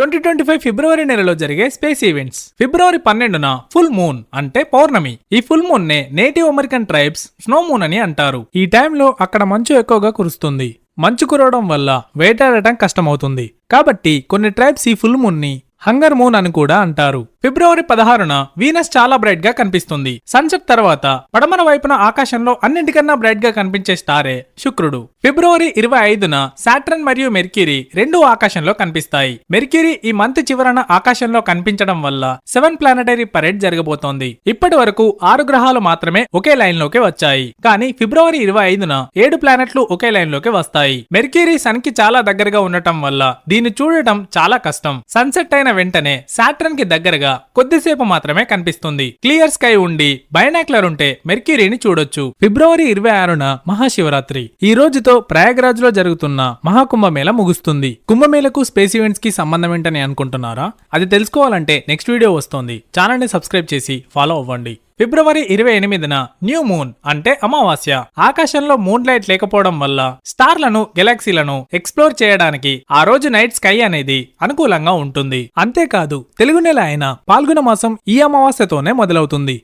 2025 ఫిబ్రవరి నెలలో జరిగే space events. ఫిబ్రవరి 12న full moon అంటే పౌర్ణమి. ఈ ఫుల్ మూన్ నే native American tribes snow moon అని అంటారు. ఈ టైంలో అక్కడ మంచు ఎక్కువగా కురుస్తుంది. మంచు కురవడం వల్ల వేటాడటం కష్టమవుతుంది. కాబట్టి కొన్ని ట్రైబ్స్ ఈ ఫుల్ మూన్ ని హంగర్ మూన్ అని కూడా అంటారు. ఫిబ్రవరి 16న వీనస్ చాలా బ్రైట్ గా కనిపిస్తుంది. సన్సెట్ తర్వాత పడమర వైపున ఆకాశంలో అన్నింటికన్నా బ్రైట్ గా కనిపించే స్టారే శుక్రుడు. ఫిబ్రవరి 25న సాటర్న్ మరియు మెర్క్యూరీ రెండు ఆకాశంలో కనిపిస్తాయి. మెర్క్యూరీ ఈ మంత్ చివరన ఆకాశంలో కనిపించడం వల్ల 7 ప్లానెటరీ పరేడ్ జరగబోతోంది. ఇప్పటి వరకు 6 గ్రహాలు మాత్రమే ఒకే లైన్ లోకి వచ్చాయి. కానీ ఫిబ్రవరి 25న 7 ప్లానెట్లు ఒకే లైన్ లోకి వస్తాయి. మెర్క్యూరీ సన్ కి చాలా దగ్గరగా ఉండటం వల్ల దీన్ని చూడటం చాలా కష్టం. సన్సెట్ అయిన వెంటనే సాటర్న్ కి దగ్గరగా కొద్దిసేపు మాత్రమే కనిపిస్తుంది. క్లియర్ స్కై ఉండి బైనాక్యులర్ ఉంటే మెర్క్యూరీని చూడొచ్చు. ఫిబ్రవరి 26న మహాశివరాత్రి. ఈ రోజుతో ప్రయాగ్రాజ్ లో జరుగుతున్న మహాకుంభమేళ ముగుస్తుంది. కుంభమేళకు స్పేస్ ఈవెంట్స్ కి సంబంధం ఏంటని అనుకుంటున్నారా? అది తెలుసుకోవాలంటే నెక్స్ట్ వీడియో వస్తోంది. ఛానల్ ని సబ్స్క్రైబ్ చేసి ఫాలో అవ్వండి. ఫిబ్రవరి 28న న్యూ మూన్ అంటే అమావాస్య. ఆకాశంలో మూన్ లైట్ లేకపోవడం వల్ల స్టార్లను గెలాక్సీలను ఎక్స్ప్లోర్ చేయడానికి ఆ రోజు నైట్ స్కై అనేది అనుకూలంగా ఉంటుంది. అంతేకాదు తెలుగు నెల అయిన పాల్గొన మాసం ఈ అమావాస్యతోనే మొదలవుతుంది.